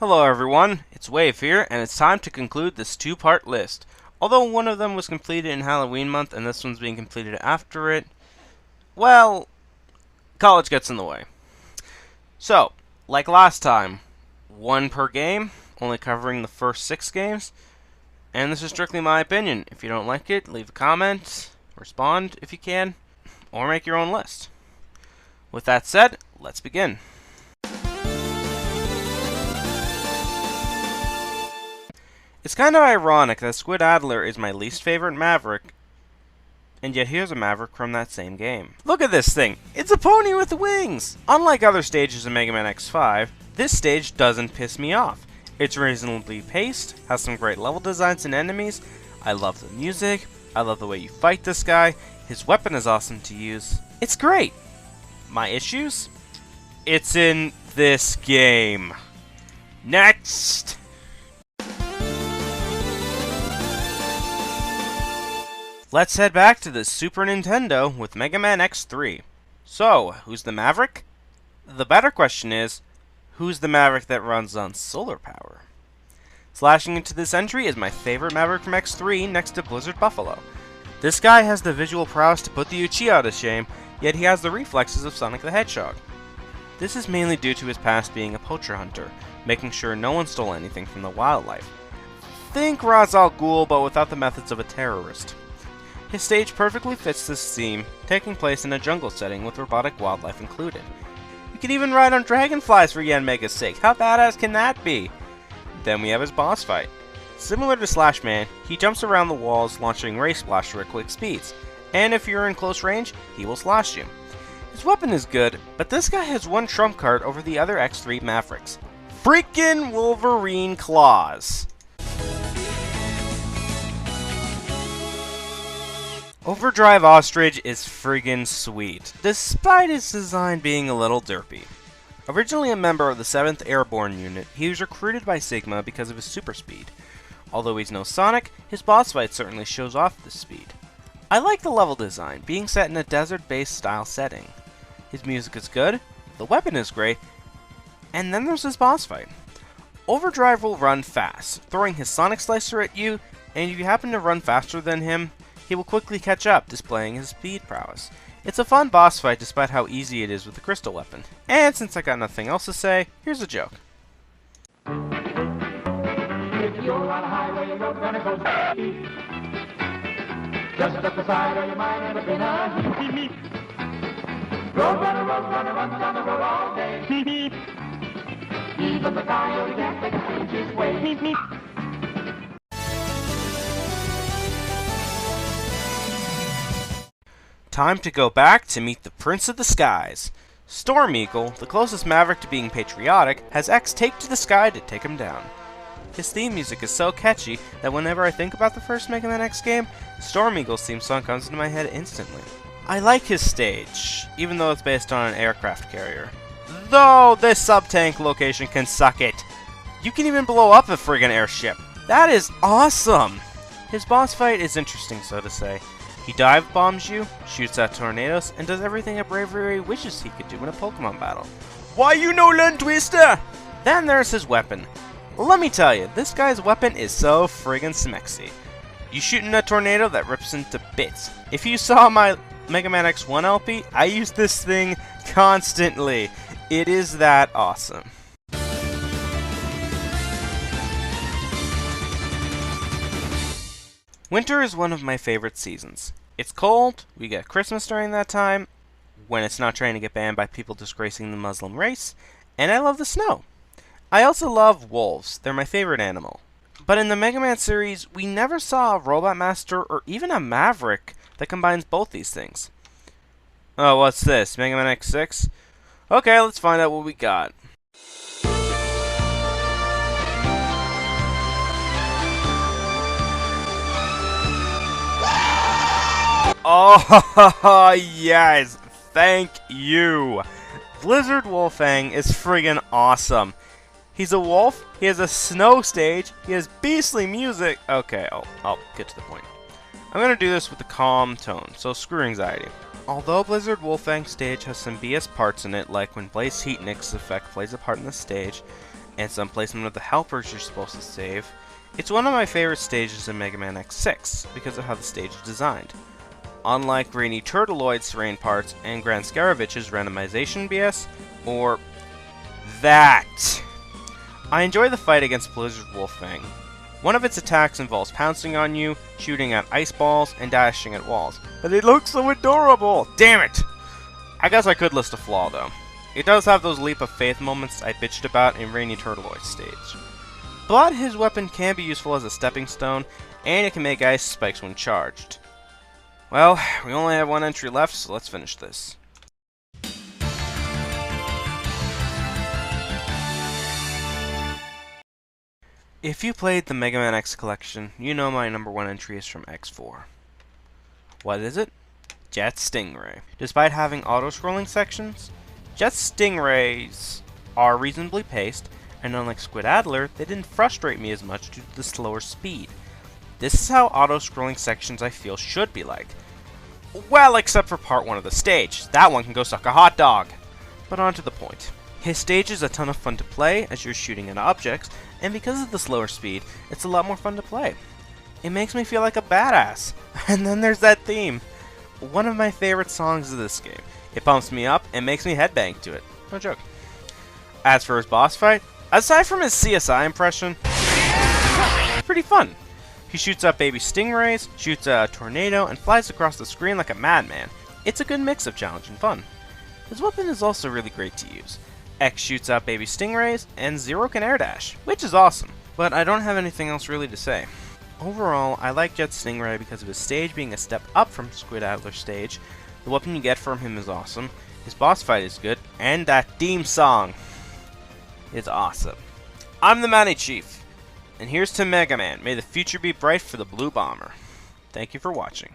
Hello everyone, it's Wave here, and it's time to conclude this two-part list. Although one of them was completed in Halloween month, and this one's being completed after it, well, college gets in the way. So, like last time, one per game, only covering the first 6 games, and this is strictly my opinion. If you don't like it, leave a comment, respond if you can, or make your own list. With that said, let's begin. It's kind of ironic that Squid Adler is my least favorite Maverick, and yet here's a Maverick from that same game. Look at this thing! It's a pony with wings! Unlike other stages in Megaman X5, this stage doesn't piss me off. It's reasonably paced, has some great level designs and enemies, I love the music, I love the way you fight this guy, his weapon is awesome to use. It's great! My issues? It's in this game. Next! Let's head back to the Super Nintendo with Megaman X3. So, who's the Maverick? The better question is, who's the Maverick that runs on solar power? Slashing into this entry is my favorite Maverick from X3 next to Blizzard Buffalo. This guy has the visual prowess to put the Uchiha to shame, yet he has the reflexes of Sonic the Hedgehog. This is mainly due to his past being a poacher hunter, making sure no one stole anything from the wildlife. Think Ra's al Ghul, but without the methods of a terrorist. His stage perfectly fits this theme, taking place in a jungle setting with robotic wildlife included. You can even ride on dragonflies for Yanmega's sake, how badass can that be? Then we have his boss fight. Similar to Slash Man, he jumps around the walls launching Ray Splash at quick speeds, and if you're in close range, he will slash you. His weapon is good, but this guy has one trump card over the other X3 Mavericks. Freaking Wolverine claws! Overdrive Ostrich is friggin' sweet, despite his design being a little derpy. Originally a member of the 7th Airborne Unit, he was recruited by Sigma because of his super speed. Although he's no Sonic, his boss fight certainly shows off this speed. I like the level design, being set in a desert-based style setting. His music is good, the weapon is great, and then there's his boss fight. Overdrive will run fast, throwing his Sonic Slicer at you, and if you happen to run faster than him, he will quickly catch up, displaying his speed prowess. It's a fun boss fight despite how easy it is with the crystal weapon. And since I got nothing else to say, here's a joke. If you're on a highway, you're gonna go speed. Just up the side or you might end up in a heap. Road runner runs down the road all day. Even the coyote can't take a change his way. Time to go back to meet the Prince of the Skies. Storm Eagle, the closest Maverick to being patriotic, has X take to the sky to take him down. His theme music is so catchy that whenever I think about the first Mega Man X game, Storm Eagle's theme song comes into my head instantly. I like his stage, even though it's based on an aircraft carrier. Though this sub-tank location can suck it. You can even blow up a friggin' airship. That is awesome! His boss fight is interesting, so to say. He dive bombs you, shoots out tornadoes, and does everything a Bravery wishes he could do in a Pokemon battle. Why you no learn Twister? Then there's his weapon. Let me tell you, this guy's weapon is so friggin' smexy. You shoot in a tornado that rips into bits. If you saw my Mega Man X1 LP, I use this thing constantly. It is that awesome. Winter is one of my favorite seasons. It's cold, we get Christmas during that time, when it's not trying to get banned by people disgracing the Muslim race, and I love the snow. I also love wolves, they're my favorite animal. But in the Mega Man series, we never saw a Robot Master or even a Maverick that combines both these things. Oh, what's this, Mega Man X6? Okay, let's find out what we got. Oh, yes! Thank you! Blizzard Wolfang is friggin' awesome. He's a wolf, he has a snow stage, he has beastly music. Okay, I'll get to the point. I'm gonna do this with a calm tone, so screw anxiety. Although Blizzard Wolfang's stage has some BS parts in it, like when Blaze Heatnik's effect plays a part in the stage, and some placement of the helpers you're supposed to save. It's one of my favorite stages in Mega Man X6 because of how the stage is designed. Unlike Rainy Turtleoid's terrain parts and Grand Scaravich's randomization BS, or that. I enjoy the fight against Blizzard Wolfang. One of its attacks involves pouncing on you, shooting at ice balls, and dashing at walls. But it looks so adorable! Damn it! I guess I could list a flaw though. It does have those leap of faith moments I bitched about in Rainy Turtleoid's stage. But his weapon can be useful as a stepping stone, and it can make ice spikes when charged. Well, we only have one entry left, so let's finish this. If you played the Mega Man X collection, you know my number one entry is from X4. What is it? Jet Stingray. Despite having auto-scrolling sections, Jet Stingrays are reasonably paced, and unlike Squid Adler, they didn't frustrate me as much due to the slower speed. This is how auto-scrolling sections I feel should be like. Well, except for part 1 of the stage. That one can go suck a hot dog. But on to the point. His stage is a ton of fun to play as you're shooting at objects, and because of the slower speed, it's a lot more fun to play. It makes me feel like a badass. And then there's that theme. One of my favorite songs of this game. It pumps me up and makes me headbang to it. No joke. As for his boss fight, aside from his CSI impression, it's pretty fun. He shoots up baby stingrays, shoots a tornado, and flies across the screen like a madman. It's a good mix of challenge and fun. His weapon is also really great to use. X shoots out baby stingrays, and Zero can air dash, which is awesome. But I don't have anything else really to say. Overall, I like Jet Stingray because of his stage being a step up from Squid Adler's stage. The weapon you get from him is awesome, his boss fight is good, and that theme song is awesome. I'm the Manny Chief, and here's to Mega Man. May the future be bright for the Blue Bomber. Thank you for watching.